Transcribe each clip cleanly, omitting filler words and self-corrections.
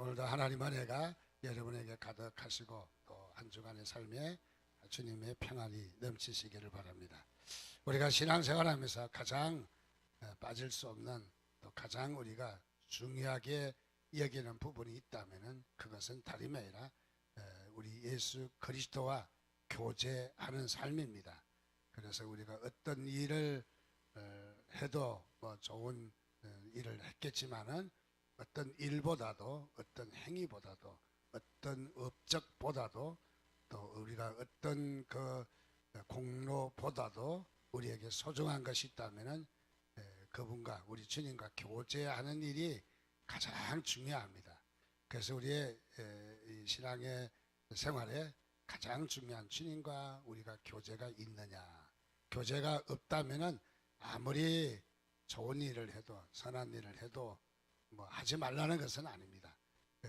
오늘도 하나님의 은혜가 여러분에게 가득하시고 또 한 주간의 삶에 주님의 평안이 넘치시기를 바랍니다. 우리가 신앙생활하면서 가장 빠질 수 없는 또 가장 우리가 중요하게 여기는 부분이 있다면 그것은 다름이 아니라 우리 예수 그리스도와 교제하는 삶입니다. 그래서 우리가 어떤 일을 해도 뭐 좋은 일을 했겠지만은 어떤 일보다도 어떤 행위보다도 어떤 업적보다도 또 우리가 어떤 그 공로보다도 우리에게 소중한 것이 있다면은 그분과 우리 주님과 교제하는 일이 가장 중요합니다. 그래서 우리의 이 신앙의 생활에 가장 중요한 주님과 우리가 교제가 있느냐. 교제가 없다면은 아무리 좋은 일을 해도 선한 일을 해도 뭐 하지 말라는 것은 아닙니다.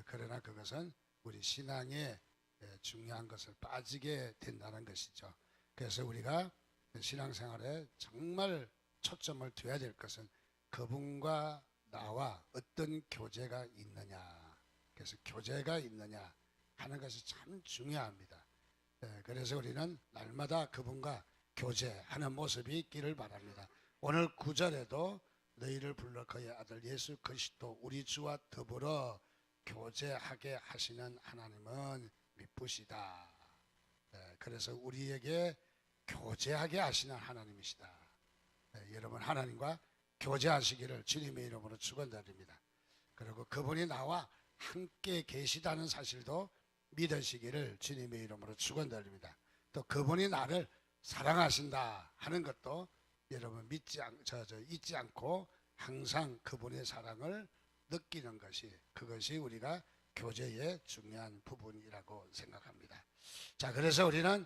그러나 그것은 우리 신앙에 중요한 것을 빠지게 된다는 것이죠. 그래서 우리가 신앙생활에 정말 초점을 둬야 될 것은 그분과 나와 어떤 교제가 있느냐. 그래서 교제가 있느냐 하는 것이 참 중요합니다. 그래서 우리는 날마다 그분과 교제하는 모습이 있기를 바랍니다. 오늘 9절에도 너희를 불러 그의 아들 예수 그리스도 우리 주와 더불어 교제하게 하시는 하나님은 미쁘시다. 그래서 우리에게 교제하게 하시는 하나님이시다. 여러분 하나님과 교제하시기를 주님의 이름으로 축원드립니다. 그리고 그분이 나와 함께 계시다는 사실도 믿으시기를 주님의 이름으로 축원드립니다. 또 그분이 나를 사랑하신다 하는 것도 여러분 잊지 않고 항상 그분의 사랑을 느끼는 것이 그것이 우리가 교제의 중요한 부분이라고 생각합니다. 자, 그래서 우리는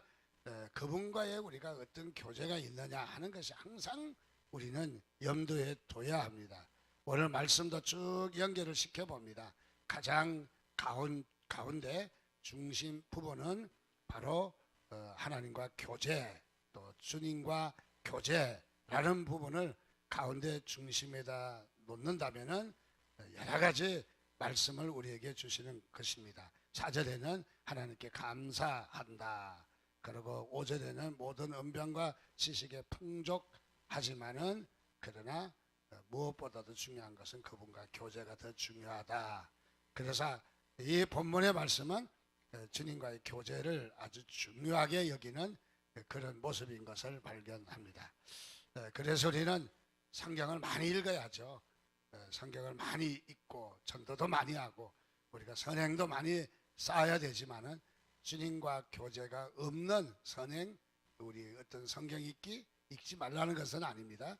그분과의 우리가 어떤 교제가 있느냐 하는 것이 항상 우리는 염두에 둬야 합니다. 오늘 말씀도 쭉 연결을 시켜봅니다. 가장 가운데 중심 부분은 바로 하나님과 교제 또 주님과 교제라는 부분을 가운데 중심에다 놓는다면은 여러 가지 말씀을 우리에게 주시는 것입니다. 4절에는 하나님께 감사한다. 그리고 5절에는 모든 언변과 지식에 풍족하지만은 그러나 무엇보다도 중요한 것은 그분과 교제가 더 중요하다. 그래서 이 본문의 말씀은 주님과의 교제를 아주 중요하게 여기는 그런 모습인 것을 발견합니다. 그래서 우리는 성경을 많이 읽어야죠. 성경을 많이 읽고 전도도 많이 하고 우리가 선행도 많이 쌓아야 되지만은 주님과 교제가 없는 선행 우리 어떤 성경 읽지 말라는 것은 아닙니다.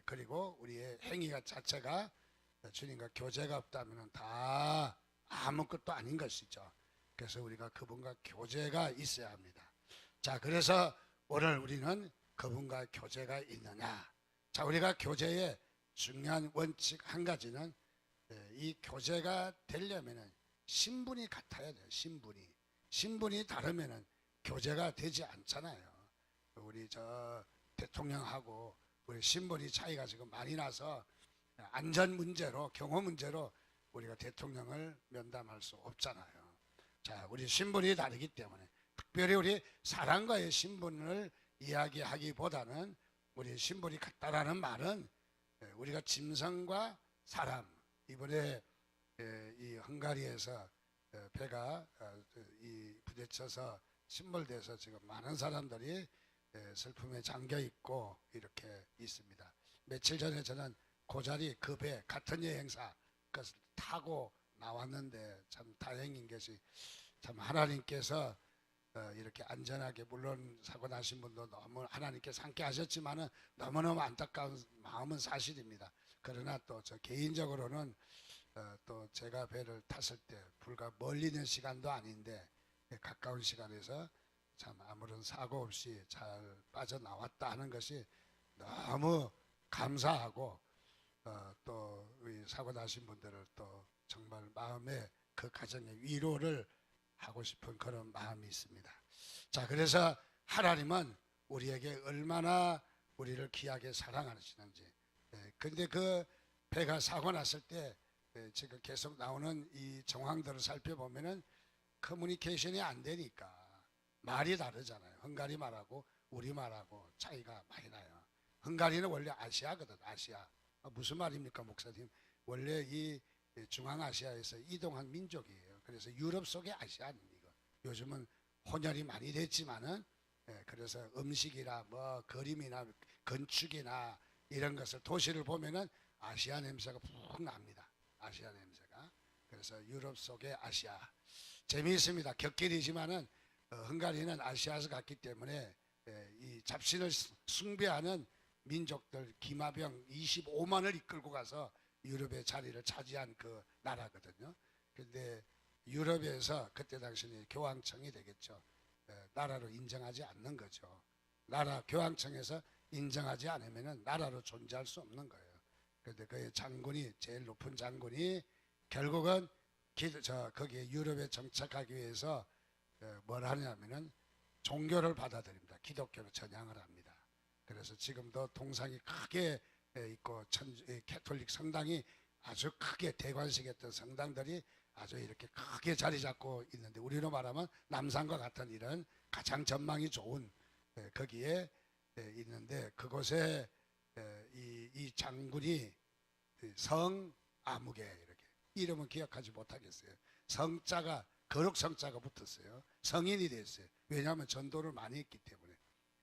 그리고 우리의 행위가 자체가 주님과 교제가 없다면은 다 아무것도 아닌 것이죠. 그래서 우리가 그분과 교제가 있어야 합니다. 자, 그래서 오늘 우리는 그분과 교제가 있느냐. 자, 우리가 교제의 중요한 원칙 한 가지는 이 교제가 되려면은 신분이 같아야 돼요. 신분이 다르면은 교제가 되지 않잖아요. 우리 대통령하고 우리 신분이 차이가 지금 많이 나서 안전 문제로 경호 문제로 우리가 대통령을 면담할 수 없잖아요. 자, 우리 신분이 다르기 때문에 특별히 우리 사람과의 신분을 이야기하기보다는 우리 신분이 같다라는 말은 우리가 짐승과 사람 이번에 이 헝가리에서 배가 부딪혀서 침몰돼서 지금 많은 사람들이 슬픔에 잠겨 있고 이렇게 있습니다. 며칠 전에 저는 그 자리 그 배 같은 여행사 그것을 타고 나왔는데 참 다행인 것이 참 하나님께서 이렇게 안전하게 물론 사고 나신 분도 너무 하나님께서 함께 하셨지만은 너무너무 안타까운 마음은 사실입니다. 그러나 또 저 개인적으로는 또 제가 배를 탔을 때 불과 멀리 있는 시간도 아닌데 가까운 시간에서 참 아무런 사고 없이 잘 빠져나왔다 하는 것이 너무 감사하고 또 우리 사고 나신 분들을 또 정말 마음에 그 가정의 위로를 하고 싶은 그런 마음이 있습니다. 자, 그래서 하나님은 우리에게 얼마나 우리를 귀하게 사랑하시는지. 근데 그 배가 사고 났을 때 지금 계속 나오는 이 정황들을 살펴보면은 커뮤니케이션이 안 되니까 말이 다르잖아요. 헝가리 말하고 우리 말하고 차이가 많이 나요. 헝가리는 원래 아시아거든. 아시아. 무슨 말입니까, 목사님? 원래 이 중앙아시아에서 이동한 민족이에요. 그래서 유럽 속의 아시아입니다. 요즘은 혼혈이 많이 됐지만은 그래서 음식이나 뭐 그림이나 건축이나 이런 것을 도시를 보면은 아시아 냄새가 푹 납니다. 아시아 냄새가. 그래서 유럽 속의 아시아. 재미있습니다. 격길이지만은 헝가리는 아시아에서 갔기 때문에 이 잡신을 숭배하는 민족들 기마병 25만을 이끌고 가서 유럽의 자리를 차지한 그 나라거든요. 그런데 유럽에서 그때 당시에 교황청이 되겠죠. 나라로 인정하지 않는 거죠. 나라 교황청에서 인정하지 않으면은 나라로 존재할 수 없는 거예요. 그런데 그 장군이 제일 높은 장군이 결국은 거기에 유럽에 정착하기 위해서 뭘 하냐면은 종교를 받아들입니다. 기독교를 전향을 합니다. 그래서 지금도 동상이 크게 있고 캐톨릭 성당이 아주 크게 대관식했던 성당들이 아주 이렇게 크게 자리 잡고 있는데 우리로 말하면 남산과 같은 이런 가장 전망이 좋은 거기에 있는데 그곳에 이 장군이 성 아무개 이렇게 이름은 기억하지 못하겠어요. 성자가 거룩 성자가 붙었어요. 성인이 됐어요. 왜냐하면 전도를 많이 했기 때문에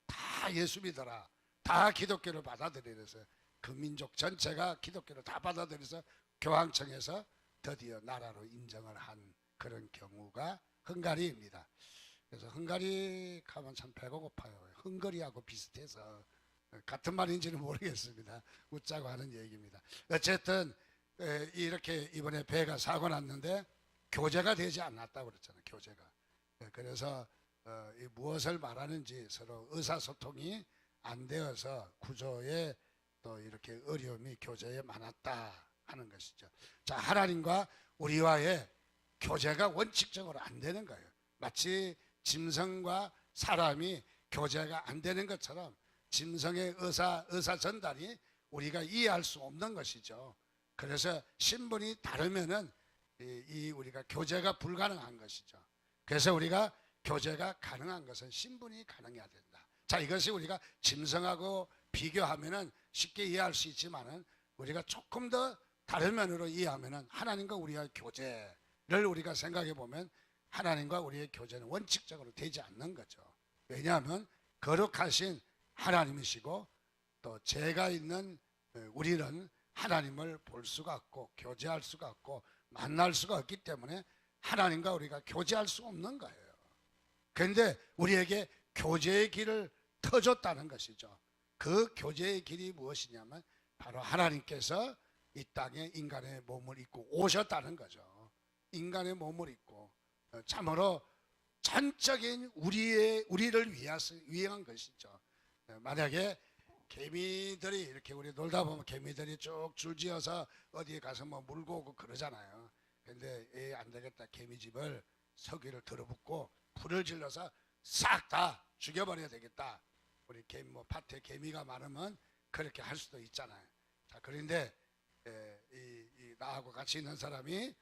다 예수 믿어라. 다 기독교를 받아들여서 그 민족 전체가 기독교를 다 받아들여서 교황청에서 드디어 나라로 인정을 한 그런 경우가 헝가리입니다. 그래서 헝가리 가면 참 배가 고파요. 헝가리하고 비슷해서 같은 말인지는 모르겠습니다. 웃자고 하는 얘기입니다. 어쨌든 이렇게 이번에 배가 사고 났는데 교제가 되지 않았다고 그랬잖아요. 교제가. 그래서 무엇을 말하는지 서로 의사소통이 안 되어서 구조에 또 이렇게 어려움이 교제에 많았다 하는 것이죠. 자, 하나님과 우리와의 교제가 원칙적으로 안 되는 거예요. 마치 짐승과 사람이 교제가 안 되는 것처럼 짐승의 의사 전달이 우리가 이해할 수 없는 것이죠. 그래서 신분이 다르면은 우리가 교제가 불가능한 것이죠. 그래서 우리가 교제가 가능한 것은 신분이 가능해야 된다. 자, 이것이 우리가 짐승하고 비교하면은 쉽게 이해할 수 있지만은 우리가 조금 더 다른 면으로 이해하면은 하나님과 우리의 교제를 우리가 생각해 보면 하나님과 우리의 교제는 원칙적으로 되지 않는 거죠. 왜냐하면 거룩하신 하나님이시고 또 죄가 있는 우리는 하나님을 볼 수가 없고 교제할 수가 없고 만날 수가 없기 때문에 하나님과 우리가 교제할 수 없는 거예요. 그런데 우리에게 교제의 길을 터줬다는 것이죠. 그 교제의 길이 무엇이냐면 바로 하나님께서 이 땅에 인간의 몸을 입고 오셨다는 거죠. 인간의 몸을 입고 참으로 전적인 우리를 위한 것이죠. 만약에 개미들이 이렇게 우리 놀다 보면 개미들이 쭉 줄지어서 어디에 가서 뭐 물고 오고 그러잖아요. 근데 안 되겠다. 개미집을 서기를 들어붙고 불을 질러서 싹 다 죽여버려야 되겠다. 우리 밭에 개미가 많으면 그렇게 할 수도 있잖아요. 자, 그런데 나하고 같이 있는 사람이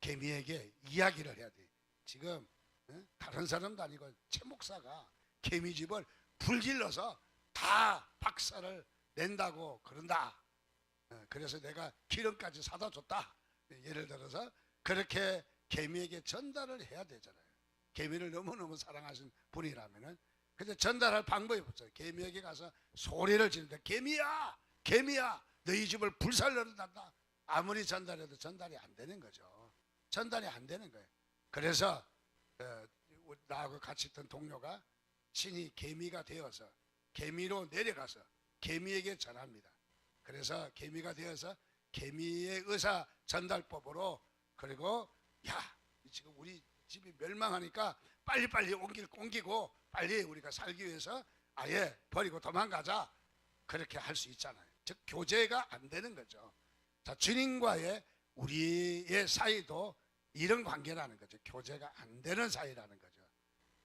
개미에게 이야기를 해야 돼. 지금 다른 사람도 아니고 최 목사가 개미집을 불질러서 다 박살을 낸다고 그런다. 그래서 내가 기름까지 사다 줬다. 예를 들어서 그렇게 개미에게 전달을 해야 되잖아요. 개미를 너무너무 사랑하신 분이라면은. 근데 전달할 방법이 없어요. 개미에게 가서 소리를 지르는데 개미야, 개미야, 너희 집을 불살른단다. 아무리 전달해도 전달이 안 되는 거죠. 전달이 안 되는 거예요. 그래서 나하고 같이 있던 동료가 신이 개미가 되어서 개미로 내려가서 개미에게 전합니다. 그래서 개미가 되어서 개미의 의사 전달법으로 그리고 야, 지금 우리 집이 멸망하니까 빨리빨리 옮기고 빨리 우리가 살기 위해서 아예 버리고 도망가자. 그렇게 할 수 있잖아요. 즉 교제가 안 되는 거죠. 자, 주님과의 우리의 사이도 이런 관계라는 거죠. 교제가 안 되는 사이라는 거죠.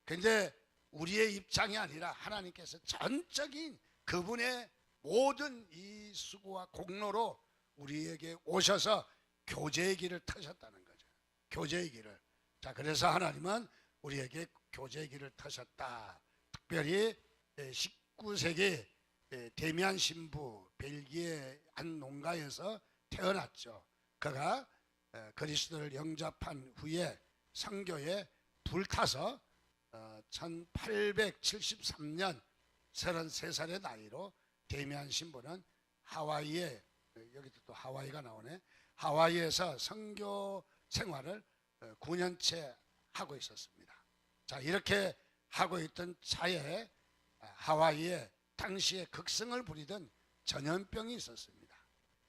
근데 우리의 입장이 아니라 하나님께서 전적인 그분의 모든 이 수고와 공로로 우리에게 오셔서 교제의 길을 터셨다는 거죠. 교제의 길을. 자, 그래서 하나님은 우리에게 교제의 길을 터셨다. 특별히 19세기 데미안 신부, 벨기에 한 농가에서 태어났죠. 그가 그리스도를 영접한 후에 선교에 불타서 1873년 33살의 나이로 데미안 신부는 하와이에, 여기도 또 하와이가 나오네, 하와이에서 선교 생활을 9년째 하고 있었습니다. 자, 이렇게 하고 있던 차에 하와이에 당시에 극성을 부리던 전염병이 있었습니다.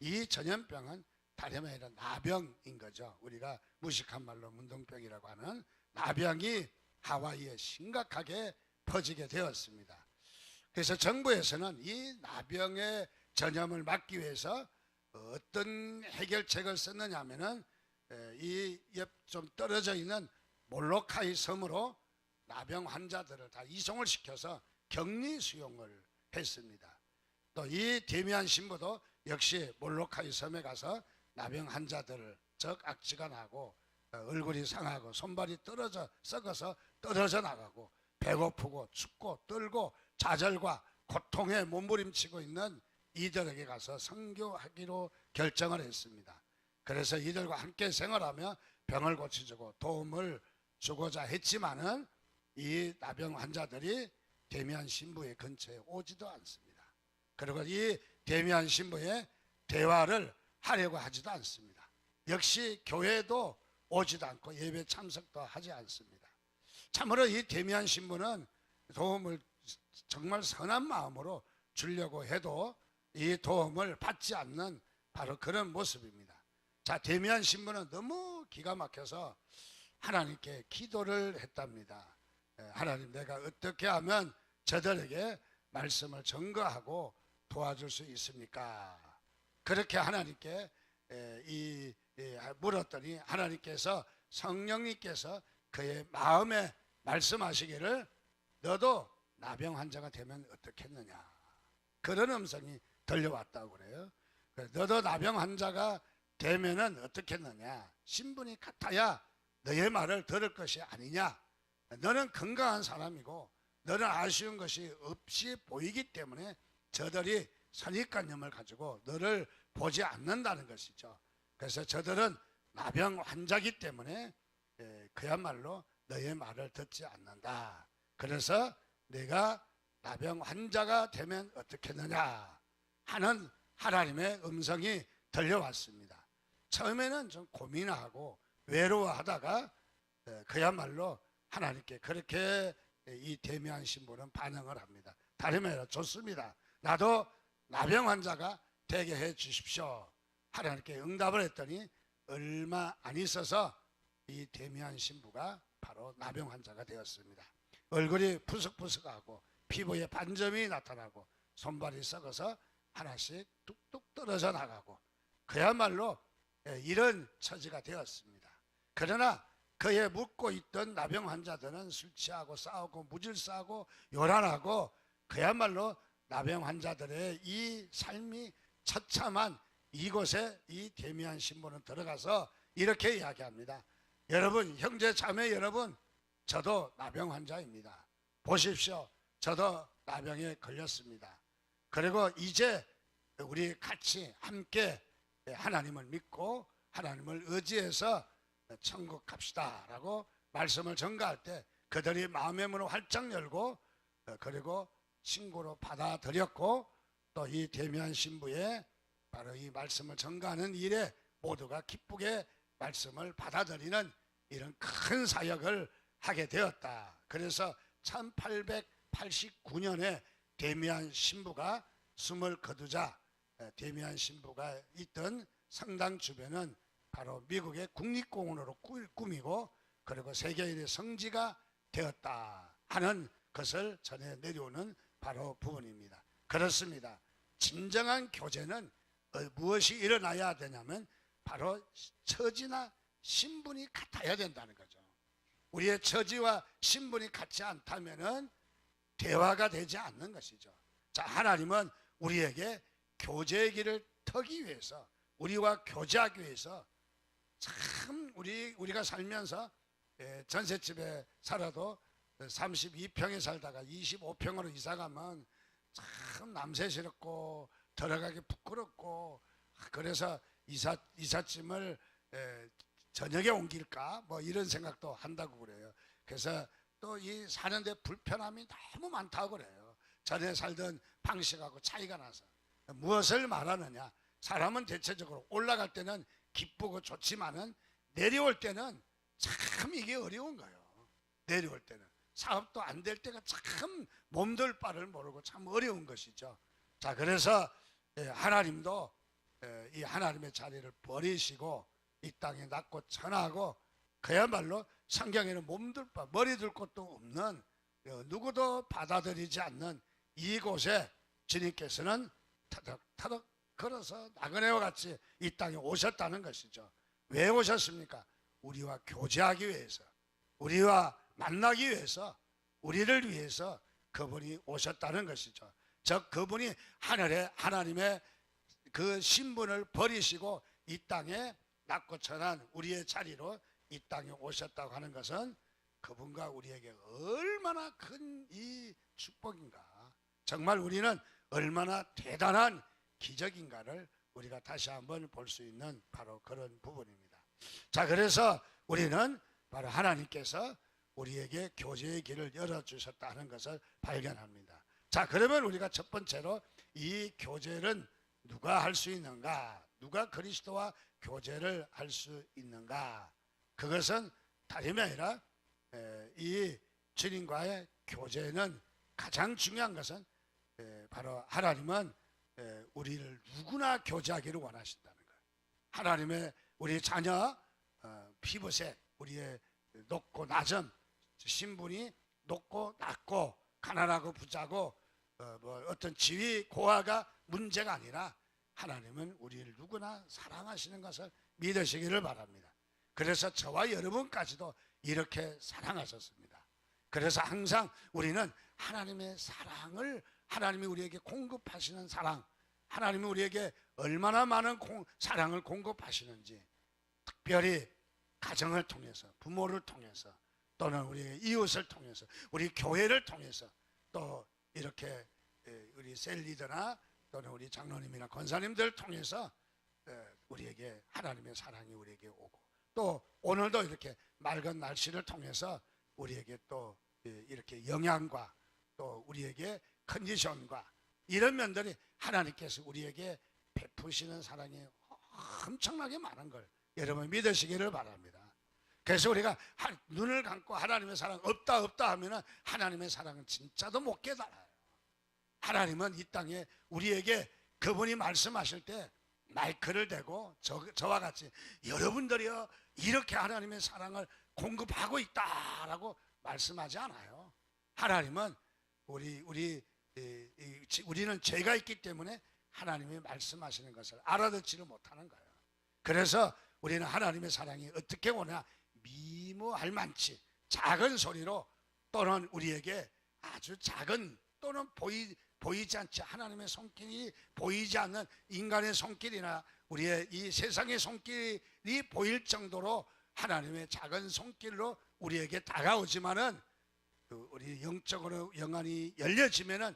이 전염병은 다름이 아니라 나병인 거죠. 우리가 무식한 말로 문둥병이라고 하는 나병이 하와이에 심각하게 퍼지게 되었습니다. 그래서 정부에서는 이 나병의 전염을 막기 위해서 어떤 해결책을 썼느냐 하면은 이 옆 좀 떨어져 있는 몰로카이 섬으로 나병 환자들을 다 이송을 시켜서 격리 수용을 했습니다. 또 이 데미안 신부도 역시 몰로카이 섬에 가서 나병 환자들을, 즉 악취가 나고 얼굴이 상하고 손발이 썩어서 떨어져 나가고 배고프고 춥고 떨고 좌절과 고통에 몸부림치고 있는 이들에게 가서 선교하기로 결정을 했습니다. 그래서 이들과 함께 생활하며 병을 고쳐주고 도움을 주고자 했지만은 이 나병 환자들이 데미안 신부의 근처에 오지도 않습니다. 그리고 이 데미안 신부의 대화를 하려고 하지도 않습니다. 역시 교회도 오지도 않고 예배 참석도 하지 않습니다. 참으로 이 데미안 신부는 도움을 정말 선한 마음으로 주려고 해도 이 도움을 받지 않는 바로 그런 모습입니다. 자, 데미안 신부는 너무 기가 막혀서 하나님께 기도를 했답니다. 하나님, 내가 어떻게 하면 저들에게 말씀을 전거하고 도와줄 수 있습니까? 그렇게 하나님께 물었더니 하나님께서, 성령님께서 그의 마음에 말씀하시기를 너도 나병 환자가 되면 어떻겠느냐, 그런 음성이 들려왔다고 그래요. 너도 나병 환자가 되면은 어떻겠느냐, 신분이 같아야 너의 말을 들을 것이 아니냐, 너는 건강한 사람이고 너는 아쉬운 것이 없이 보이기 때문에 저들이 선입관념을 가지고 너를 보지 않는다는 것이죠. 그래서 저들은 나병 환자이기 때문에 그야말로 너의 말을 듣지 않는다. 그래서 내가 나병 환자가 되면 어떻겠느냐 하는 하나님의 음성이 들려왔습니다. 처음에는 좀 고민하고 외로워하다가 그야말로 하나님께 그렇게 이 데미안 신부는 반응을 합니다. 다름이 아니라 좋습니다. 나도 나병 환자가 되게 해 주십시오. 하나님께 응답을 했더니 얼마 안 있어서 이 데미안 신부가 바로 나병 환자가 되었습니다. 얼굴이 푸석푸석하고 피부에 반점이 나타나고 손발이 썩어서 하나씩 뚝뚝 떨어져 나가고 그야말로 이런 처지가 되었습니다. 그러나 그에 묻고 있던 나병 환자들은 술 취하고 싸우고 무질서하고 요란하고 그야말로 나병 환자들의 이 삶이 처참한 이곳에 이 데미안 신부는 들어가서 이렇게 이야기합니다. 여러분, 형제 자매 여러분, 저도 나병 환자입니다. 보십시오, 저도 나병에 걸렸습니다. 그리고 이제 우리 같이 함께 하나님을 믿고 하나님을 의지해서 천국 갑시다 라고 말씀을 전가할 때 그들이 마음의 문을 활짝 열고 그리고 친구로 받아들였고 또 이 데미안 신부의 바로 이 말씀을 전가하는 일에 모두가 기쁘게 말씀을 받아들이는 이런 큰 사역을 하게 되었다. 그래서 1889년에 데미안 신부가 숨을 거두자 데미안 신부가 있던 성당 주변은 바로 미국의 국립공원으로 꾸미고 그리고 세계인의 성지가 되었다 하는 것을 전해 내려오는 바로 부분입니다. 그렇습니다. 진정한 교제는 무엇이 일어나야 되냐면 바로 처지나 신분이 같아야 된다는 거죠. 우리의 처지와 신분이 같지 않다면은 대화가 되지 않는 것이죠. 자, 하나님은 우리에게 교제의 길을 터기 위해서, 우리와 교제하기 위해서 참 우리가 살면서 전셋집에 살아도 32평에 살다가 25평으로 이사 가면 참 남새스럽고 들어가기 부끄럽고, 그래서 이삿짐을 저녁에 옮길까 뭐 이런 생각도 한다고 그래요. 그래서 또 이 사는데 불편함이 너무 많다고 그래요. 전에 살던 방식하고 차이가 나서. 무엇을 말하느냐, 사람은 대체적으로 올라갈 때는 기쁘고 좋지만은 내려올 때는 참 이게 어려운 거예요. 내려올 때는 사업도 안 될 때가 참 몸둘 바를 모르고 참 어려운 것이죠. 자, 그래서 하나님도 이 하나님의 자리를 버리시고 이 땅에 낮고 천하고, 그야말로 성경에는 몸둘 바 머리 둘 곳도 없는, 누구도 받아들이지 않는 이곳에 주님께서는 타덕타덕 걸어서 나그네와 같이 이 땅에 오셨다는 것이죠. 왜 오셨습니까? 우리와 교제하기 위해서, 우리와 만나기 위해서, 우리를 위해서 그분이 오셨다는 것이죠. 즉 그분이 하늘에 하나님의 그 신분을 버리시고 이 땅에 낮고 천한 우리의 자리로 이 땅에 오셨다고 하는 것은 그분과 우리에게 얼마나 큰 이 축복인가, 정말 우리는 얼마나 대단한 기적인가를 우리가 다시 한번 볼 수 있는 바로 그런 부분입니다. 자, 그래서 우리는 바로 하나님께서 우리에게 교제의 길을 열어주셨다는 것을 발견합니다. 자, 그러면 우리가 첫 번째로 이 교제는 누가 할 수 있는가, 누가 그리스도와 교제를 할 수 있는가, 그것은 다름이 아니라 이 주님과의 교제는 가장 중요한 것은 바로 하나님은 우리를 누구나 교제하기를 원하신다는 거예요. 하나님의 우리 자녀 피부색, 우리의 높고 낮음, 신분이 높고 낮고 가난하고 부자고 뭐 어떤 지위 고하가 문제가 아니라 하나님은 우리를 누구나 사랑하시는 것을 믿으시기를 바랍니다. 그래서 저와 여러분까지도 이렇게 사랑하셨습니다. 그래서 항상 우리는 하나님의 사랑을, 하나님이 우리에게 공급하시는 사랑, 하나님이 우리에게 얼마나 많은 사랑을 공급하시는지, 특별히 가정을 통해서, 부모를 통해서, 또는 우리의 이웃을 통해서, 우리 교회를 통해서, 또 이렇게 우리 셀리더나 또는 우리 장로님이나 권사님들 통해서 우리에게 하나님의 사랑이 우리에게 오고, 또 오늘도 이렇게 맑은 날씨를 통해서 우리에게 또 이렇게 영양과 또 우리에게 컨디션과 이런 면들이 하나님께서 우리에게 베푸시는 사랑이 엄청나게 많은 걸 여러분 믿으시기를 바랍니다. 그래서 우리가 눈을 감고 하나님의 사랑 없다 하면은 하나님의 사랑은 진짜도 못 깨달아요. 하나님은 이 땅에 우리에게 그분이 말씀하실 때 마이크를 대고 저와 같이 여러분들이요 이렇게 하나님의 사랑을 공급하고 있다라고 말씀하지 않아요. 하나님은 우리는 죄가 있기 때문에 하나님이 말씀하시는 것을 알아듣지를 못하는 거예요. 그래서 우리는 하나님의 사랑이 어떻게 오냐, 미모할 만치 작은 소리로, 또는 우리에게 아주 작은, 또는 보이지 않지, 하나님의 손길이 보이지 않는 인간의 손길이나 우리의 이 세상의 손길이 보일 정도로 하나님의 작은 손길로 우리에게 다가오지만은 우리 영적으로 영안이 열려지면은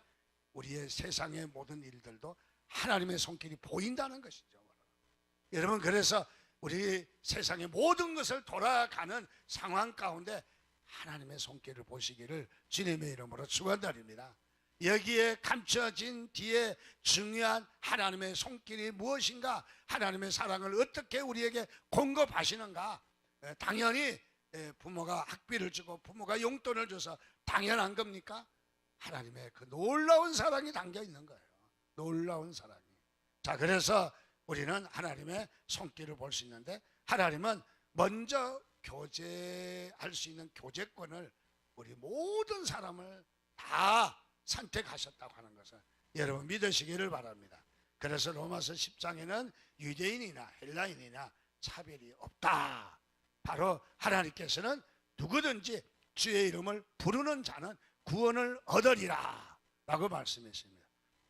우리의 세상의 모든 일들도 하나님의 손길이 보인다는 것이죠. 여러분, 그래서 우리 세상의 모든 것을 돌아가는 상황 가운데 하나님의 손길을 보시기를 주님의 이름으로 축원드립니다. 여기에 감춰진 뒤에 중요한 하나님의 손길이 무엇인가, 하나님의 사랑을 어떻게 우리에게 공급하시는가. 당연히 부모가 학비를 주고 부모가 용돈을 줘서 당연한 겁니까? 하나님의 그 놀라운 사랑이 담겨 있는 거예요. 놀라운 사랑이. 자, 그래서 우리는 하나님의 손길을 볼 수 있는데, 하나님은 먼저 교제할 수 있는 교제권을 우리 모든 사람을 다 선택하셨다고 하는 것을 여러분 믿으시기를 바랍니다. 그래서 로마서 10장에는 유대인이나 헬라인이나 차별이 없다. 바로 하나님께서는 누구든지 주의 이름을 부르는 자는 구원을 얻으리라 라고 말씀했습니다.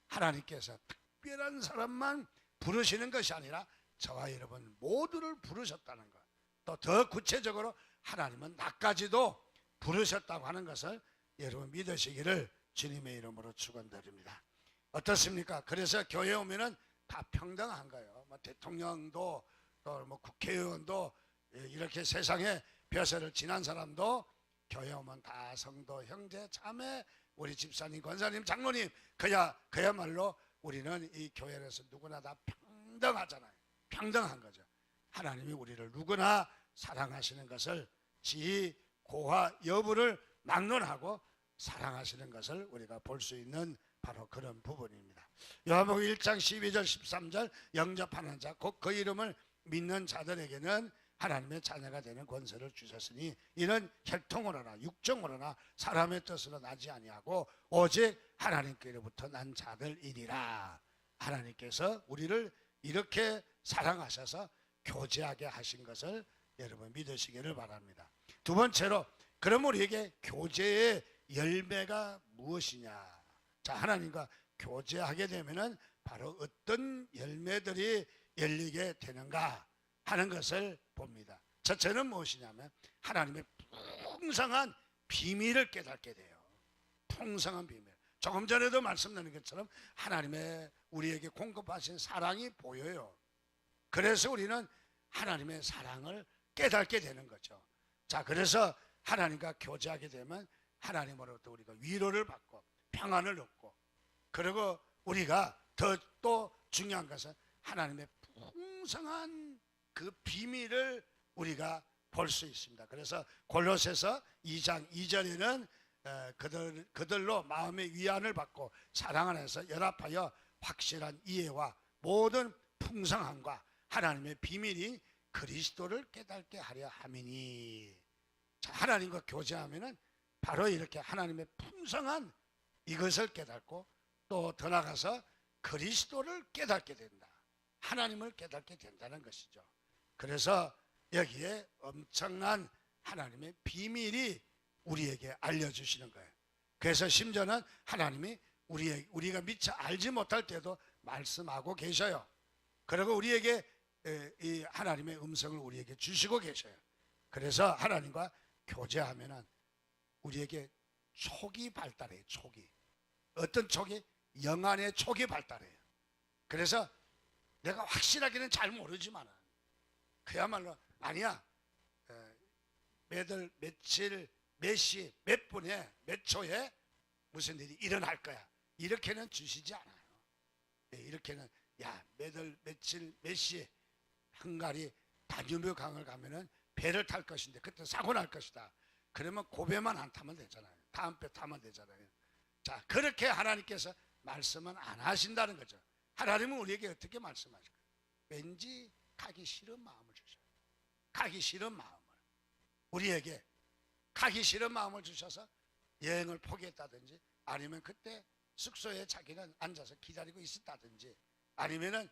하나님께서 특별한 사람만 부르시는 것이 아니라 저와 여러분 모두를 부르셨다는 것. 또 더 구체적으로 하나님은 나까지도 부르셨다고 하는 것을 여러분 믿으시기를 주님의 이름으로 축원드립니다. 어떻습니까? 그래서 교회 오면은 다 평등한 거예요. 뭐 대통령도 또 뭐 국회의원도 이렇게 세상에 벼슬을 지난 사람도 교회 오면 다 성도, 형제, 자매, 우리 집사님, 권사님, 장로님, 그야말로 우리는 이 교회에서 누구나 다 평등하잖아요. 평등한 거죠. 하나님이 우리를 누구나 사랑하시는 것을 지, 고와 여부를 막론하고 사랑하시는 것을 우리가 볼 수 있는 바로 그런 부분입니다. 요한복음 1장 12절 13절 영접하는 자 곧 그 이름을 믿는 자들에게는 하나님의 자녀가 되는 권세를 주셨으니 이는 혈통으로나 육정으로나 사람의 뜻으로 나지 아니하고 오직 하나님께로부터 난 자들이니라. 하나님께서 우리를 이렇게 사랑하셔서 교제하게 하신 것을 여러분 믿으시기를 바랍니다. 두 번째로 그럼 우리에게 교제의 열매가 무엇이냐? 자, 하나님과 교제하게 되면은 바로 어떤 열매들이 열리게 되는가 하는 것을 봅니다. 첫째는 무엇이냐면 하나님의 풍성한 비밀을 깨닫게 돼요. 풍성한 비밀. 조금 전에도 말씀드린 것처럼 하나님의 우리에게 공급하신 사랑이 보여요. 그래서 우리는 하나님의 사랑을 깨닫게 되는 거죠. 자, 그래서 하나님과 교제하게 되면 하나님으로부터 우리가 위로를 받고 평안을 얻고, 그리고 우리가 또 중요한 것은 하나님의 풍성한 그 비밀을 우리가 볼 수 있습니다. 그래서 골로새서 2장 2절에는 그들로 마음의 위안을 받고 사랑 안에서 연합하여 확실한 이해와 모든 풍성함과 하나님의 비밀이 그리스도를 깨닫게 하려 함이니. 자, 하나님과 교제하면은 바로 이렇게 하나님의 풍성한 이것을 깨닫고 또 더 나아가서 그리스도를 깨닫게 된다. 하나님을 깨닫게 된다는 것이죠. 그래서 여기에 엄청난 하나님의 비밀이 우리에게 알려주시는 거예요. 그래서 심지어는 하나님이 우리가 미처 알지 못할 때도 말씀하고 계셔요. 그리고 우리에게 이 하나님의 음성을 우리에게 주시고 계셔요. 그래서 하나님과 교제하면은 우리에게 촉이 발달해요. 촉이. 어떤 촉이? 영안의 촉이 발달해요. 그래서 내가 확실하게는 잘 모르지만 그야말로 아니야, 매달 며칠 몇 시 몇 분에 몇 초에 무슨 일이 일어날 거야, 이렇게는 주시지 않아요. 이렇게는 야, 매달 며칠 몇 시 헝가리 다뉴브 강을 가면은 배를 탈 것인데 그때 사고 날 것이다. 그러면 고배만 안 타면 되잖아요. 다음 배 타면 되잖아요. 자, 그렇게 하나님께서 말씀은 안 하신다는 거죠. 하나님은 우리에게 어떻게 말씀하실까요? 왠지 가기 싫은 마음을 주셔요. 가기 싫은 마음을. 우리에게 가기 싫은 마음을 주셔서 여행을 포기했다든지, 아니면 그때 숙소에 자기는 앉아서 기다리고 있었다든지, 아니면은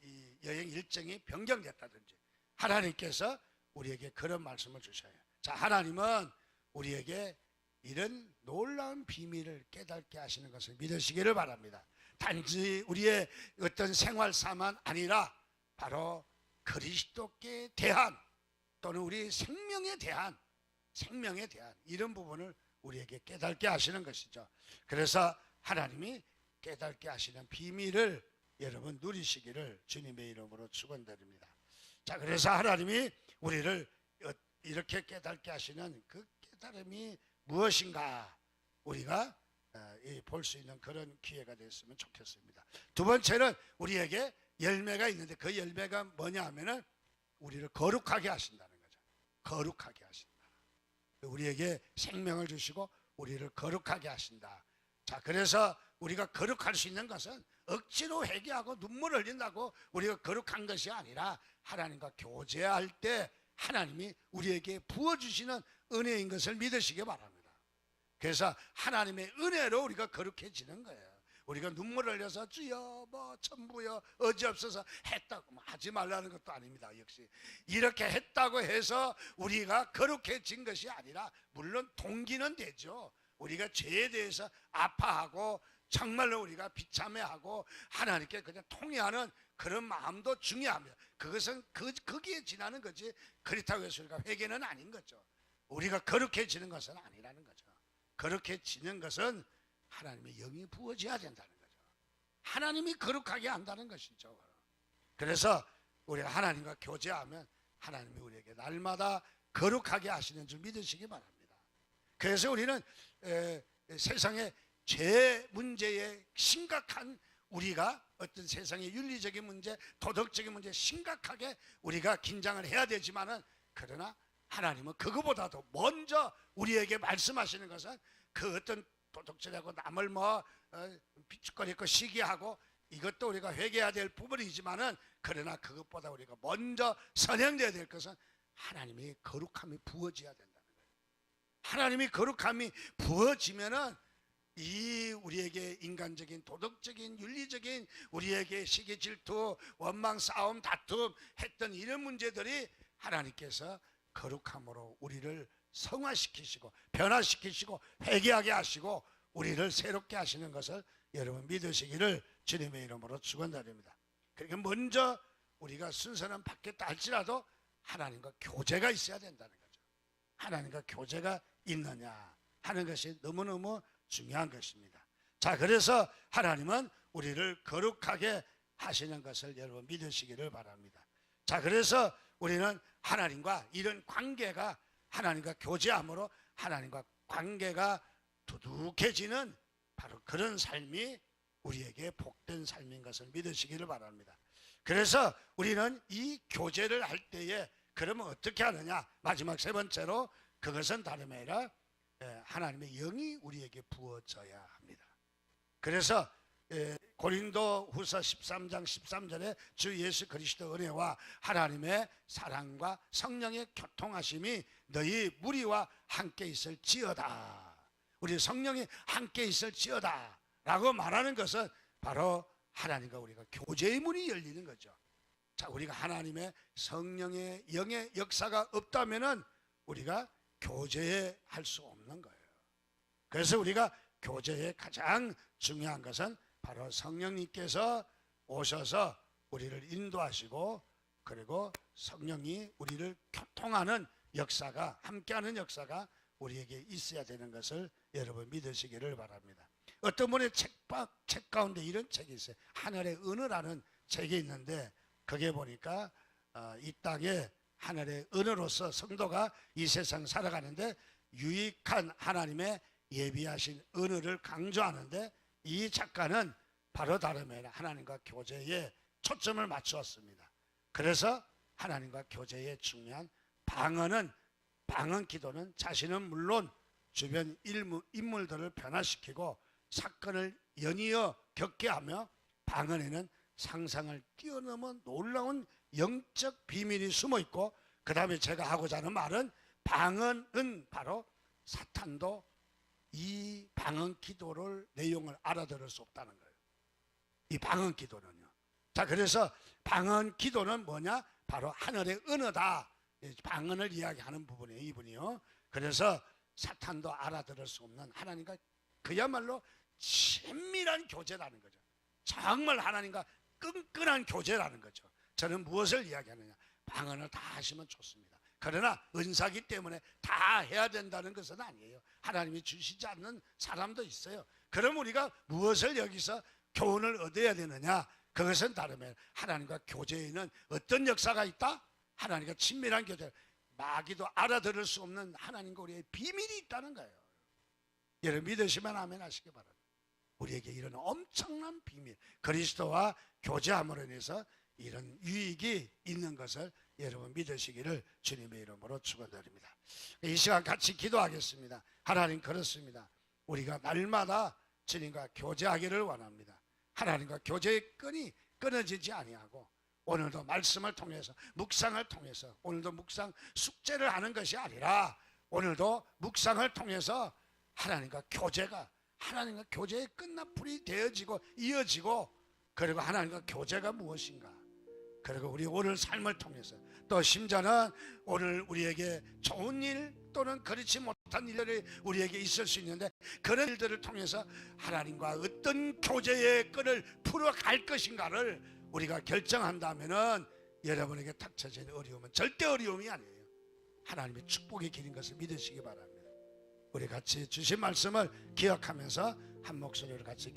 이 여행 일정이 변경됐다든지, 하나님께서 우리에게 그런 말씀을 주셔요. 자, 하나님은 우리에게 이런 놀라운 비밀을 깨닫게 하시는 것을 믿으시기를 바랍니다. 단지 우리의 어떤 생활사만 아니라 바로 그리스도께 대한, 또는 우리 생명에 대한 이런 부분을 우리에게 깨닫게 하시는 것이죠. 그래서 하나님이 깨닫게 하시는 비밀을 여러분 누리시기를 주님의 이름으로 축원드립니다. 자, 그래서 하나님이 우리를 이렇게 깨닫게 하시는 그 깨달음이 무엇인가 우리가 볼 수 있는 그런 기회가 됐으면 좋겠습니다. 두 번째는 우리에게 열매가 있는데 그 열매가 뭐냐 하면은 우리를 거룩하게 하신다는 거죠. 거룩하게 하신다. 우리에게 생명을 주시고 우리를 거룩하게 하신다. 자, 그래서 우리가 거룩할 수 있는 것은 억지로 회개하고 눈물 흘린다고 우리가 거룩한 것이 아니라 하나님과 교제할 때 하나님이 우리에게 부어주시는 은혜인 것을 믿으시기 바랍니다. 그래서 하나님의 은혜로 우리가 거룩해지는 거예요. 우리가 눈물 흘려서 주여 뭐 천부여 어지없어서 했다고 하지 말라는 것도 아닙니다. 역시 이렇게 했다고 해서 우리가 거룩해진 것이 아니라, 물론 동기는 되죠. 우리가 죄에 대해서 아파하고 정말로 우리가 비참해하고 하나님께 그냥 통회하는 그런 마음도 중요합니다. 그것은 거기에 지나는 거지, 그렇다고 해서 우리가 회개는 아닌 거죠. 우리가 거룩해지는 것은 아니라는 거죠. 거룩해지는 것은 하나님의 영이 부어져야 된다는 거죠. 하나님이 거룩하게 한다는 것이죠. 그래서 우리가 하나님과 교제하면 하나님이 우리에게 날마다 거룩하게 하시는 줄 믿으시기 바랍니다. 그래서 우리는 세상의 죄 문제에 심각한, 우리가 어떤 세상의 윤리적인 문제, 도덕적인 문제 심각하게 우리가 긴장을 해야 되지만은, 그러나 하나님은 그거보다도 먼저 우리에게 말씀하시는 것은 그 어떤 도덕질하고 남을 비축거리고 시기하고, 이것도 우리가 회개해야 될 부분이지만은, 그러나 그것보다 우리가 먼저 선행돼야 될 것은 하나님의 거룩함이 부어져야 된다는 거예요. 하나님이 거룩함이 부어지면은 이 우리에게 인간적인, 도덕적인, 윤리적인, 우리에게 시기, 질투, 원망, 싸움, 다툼 했던 이런 문제들이 하나님께서 거룩함으로 우리를 성화시키시고 변화시키시고 회개하게 하시고 우리를 새롭게 하시는 것을 여러분 믿으시기를 주님의 이름으로 축원드립니다. 그러니까 먼저 우리가 순서는 받겠다 할지라도 하나님과 교제가 있어야 된다는 거죠. 하나님과 교제가 있느냐 하는 것이 너무너무 중요한 것입니다. 자, 그래서 하나님은 우리를 거룩하게 하시는 것을 여러분 믿으시기를 바랍니다. 자, 그래서 우리는 하나님과 이런 관계가, 하나님과 교제함으로 하나님과 관계가 두둑해지는 바로 그런 삶이 우리에게 복된 삶인 것을 믿으시기를 바랍니다. 그래서 우리는 이 교제를 할 때에 그러면 어떻게 하느냐, 마지막 세 번째로 그것은 다름 아니라 하나님의 영이 우리에게 부어져야 합니다. 그래서 고린도 후서 13장 13절에 주 예수 그리스도 은혜와 하나님의 사랑과 성령의 교통하심이 너희 무리와 함께 있을지어다. 우리 성령이 함께 있을지어다 라고 말하는 것은 바로 하나님과 우리가 교제의 문이 열리는 거죠. 자, 우리가 하나님의 성령의 영의 역사가 없다면은 우리가 교제할 수 없는 거예요. 그래서 우리가 교제의 가장 중요한 것은 바로 성령님께서 오셔서 우리를 인도하시고, 그리고 성령이 우리를 교통하는 역사가, 함께하는 역사가 우리에게 있어야 되는 것을 여러분 믿으시기를 바랍니다. 어떤 분의 책 가운데 이런 책이 있어요. 하늘의 은혜라는 책이 있는데, 거기에 보니까 이 땅에 하늘의 은혜로서 성도가 이 세상 살아가는데 유익한 하나님의 예비하신 은혜를 강조하는데, 이 작가는 바로 다름 아니라 하나님과 교제에 초점을 맞추었습니다. 그래서 하나님과 교제에 중요한 방언 기도는 자신은 물론 주변 인물들을 변화시키고 사건을 연이어 겪게 하며, 방언에는 상상을 뛰어넘은 놀라운 영적 비밀이 숨어 있고, 그 다음에 제가 하고자 하는 말은, 방언은 바로 사탄도 이 방언 기도를 내용을 알아들을 수 없다는 거예요. 이 방언 기도는요. 자, 그래서 방언 기도는 뭐냐? 바로 하늘의 은혜다. 방언을 이야기하는 부분이에요, 이분이요. 그래서 사탄도 알아들을 수 없는 하나님과 그야말로 친밀한 교제라는 거죠. 정말 하나님과 끈끈한 교제라는 거죠. 저는 무엇을 이야기하느냐? 방언을 다 하시면 좋습니다. 그러나 은사기 때문에 다 해야 된다는 것은 아니에요. 하나님이 주시지 않는 사람도 있어요. 그럼 우리가 무엇을 여기서 교훈을 얻어야 되느냐? 그것은 다르면 하나님과 교제에는 어떤 역사가 있다? 하나님과 친밀한 교제, 마귀도 알아들을 수 없는 하나님과 우리의 비밀이 있다는 거예요. 여러분 믿으시면 아멘 하시기 바랍니다. 우리에게 이런 엄청난 비밀, 그리스도와 교제함으로 인해서 이런 유익이 있는 것을 여러분 믿으시기를 주님의 이름으로 축원드립니다. 이 시간 같이 기도하겠습니다. 하나님, 그렇습니다. 우리가 날마다 주님과 교제하기를 원합니다. 하나님과 교제의 끈이 끊어지지 아니하고, 오늘도 말씀을 통해서, 묵상을 통해서, 오늘도 묵상 숙제를 하는 것이 아니라 오늘도 묵상을 통해서 하나님과 교제의 끝나풀이 되어지고 이어지고, 그리고 하나님과 교제가 무엇인가, 그리고 우리 오늘 삶을 통해서, 또 심지어는 오늘 우리에게 좋은 일 또는 그렇지 못한 일들이 우리에게 있을 수 있는데, 그런 일들을 통해서 하나님과 어떤 교제의 끈을 풀어갈 것인가를 우리가 결정한다면은 여러분에게 닥쳐진 어려움은 절대 어려움이 아니에요. 하나님의 축복의 길인 것을 믿으시기 바랍니다. 우리 같이 주신 말씀을 기억하면서 한 목소리로 같이